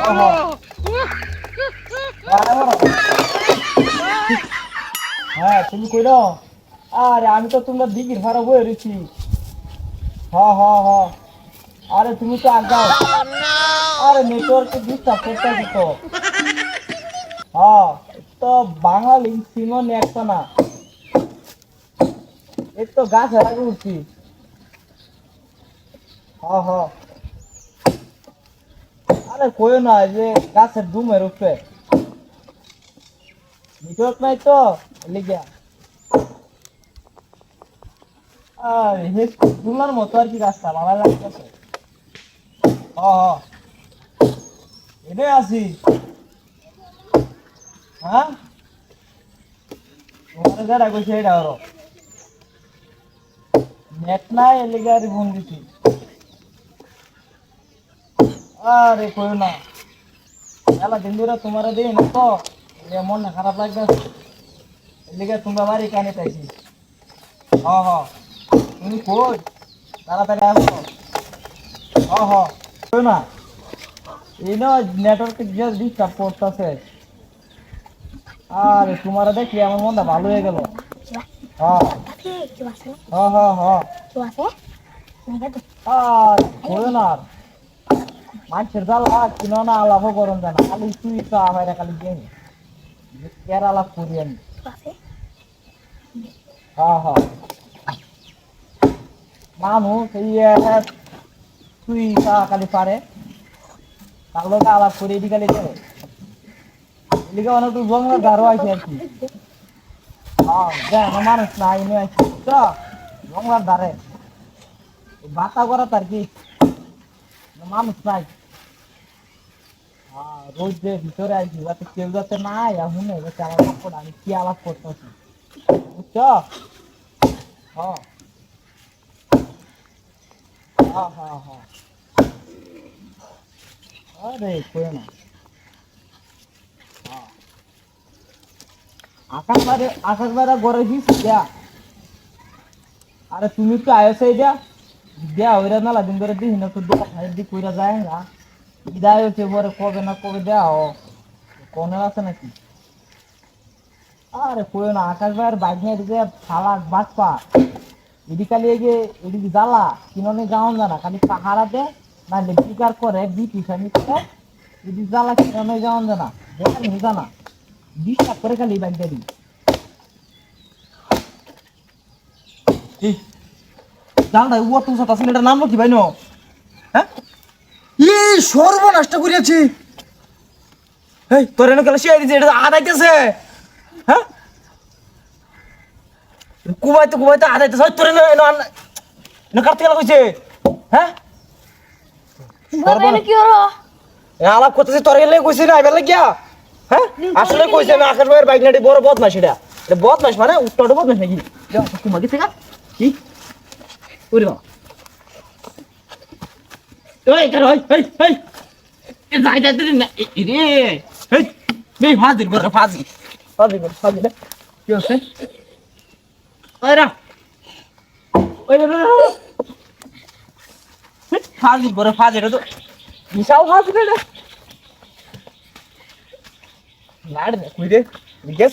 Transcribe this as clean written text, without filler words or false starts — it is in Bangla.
ওহো হ্যাঁ তুমি কইলো আরে আমি তো তোমরা দিঘির ভাড়া বয়ে রয়েছি হ হ হ আরে তুমি তো আগাও আরে নেটওয়ার্কে ডিস্টার্ব করতেছি তো হ্যাঁ তো বাঙালি সিমন একটা না এই তো গাছ হারা উঠছি হ হ আরে কইও না এই যে গাছের দুমের উপরে নেটওয়ার্ক নাই তো লিগা আর হে দুলার মতো আর কি রাস্তা ভালো লাগতেছে হ হ এটাই আছি হ্যাঁ তোমার যারা কইছে এটা হলো নেট নাই লিগা আর ফোন দিছি আরে কইও না এলা দিন ধরে তোমার দিন তো মন খারাপ লাগতেছে লিগা তোমরা বাড়ি কানে চাইছি হ হ তুমি কই তাড়াতাড়ি আসো হ হ কইও না এই না নেটওয়ার্কে যে ডিস্টার্ব করতেছে আরে তোমার দেখি আমার মনটা ভালো হয়ে গেল হ্যাঁ হ্যাঁ হ্যাঁ হ্যাঁ আর কইও না আর মানুষের জ্বালা কিনো না আলাপও করুন যায় না খালি তুই তো আমার খালি গেম কের আলাপ করি আমি হ্যাঁ হ্যাঁ মানুষ এই তুই তা খালি পারে তার লোক আলাপ করে এদিকে যাবে এদিকে অনেক গঙ্গার ধারও আছে আর কি হ্যাঁ দেখ মানুষ না এনে আছে তো গঙ্গার ধারে বাতা করা তার কি মানুষ নাই রোজ যে ভিতরে আইছি যাতে কেউ যাতে নাই এখন আমার আমি কি আলাপ করতেছি বুঝছ হ্যাঁ হ্যাঁ হ্যাঁ হ্যাঁ আরে কই না আকাশ বাইরে গড়ে দিস দেয়া আরে তুমি তো আয়সে দেয়া দেয়া ওইরা মেলা দিন ধরে দিস না তো দিক কইরা যায় না বিদায় হচ্ছে পরে কবে না কবে দেয়া হ কোনে আছে নাকি আরে কই না আকাশ বাইরে বাইক নিয়ে দিকে ফালা বাস পা এদিকে খালি যে এদিকে জ্বালা কিননে যাওয়া যায় না খালি পাহাড়াতে নাহলে বিকার করে বিপিসানি এদিকে জ্বালা কিননে যাওয়া যায় না দেখানি হয়ে না ডিস্টার্ব করে খালি বাইকটা দিই জানটা ও তুমি সাথে আসলে এটা নাম কি ভাই নো হ্যাঁ এই সর্বনাশটা করিয়াছি এই তোর এনে গেলে শিয়াই দিছে এটা আদাইতেছে হ্যাঁ কুবাইতে আদাইতেছে তোর এনে এনে কাটতে গেলা কইছে হ্যাঁ বাবা এনে কি হলো আলাপ করতেছি তোর এলে কইছে না আইবার লাগিয়া হ্যাঁ আসলে কইছে আমি আকাশ ভাইয়ের বাইক নাটি বড় বদমাশ এটা বদমাশ মানে উত্তরটা বদমাশ নাকি তোমার গেছে কি ওরে বাবা ওই কার ওই এই এ যাই যাই না রে এই মেই ফাজিল বড় ফাজিল না কি হচ্ছে ওই রা ওই রে ফাজিল বড় ফাজিল তো বিশাল ফাজিল রে লাড় কই রে গেছে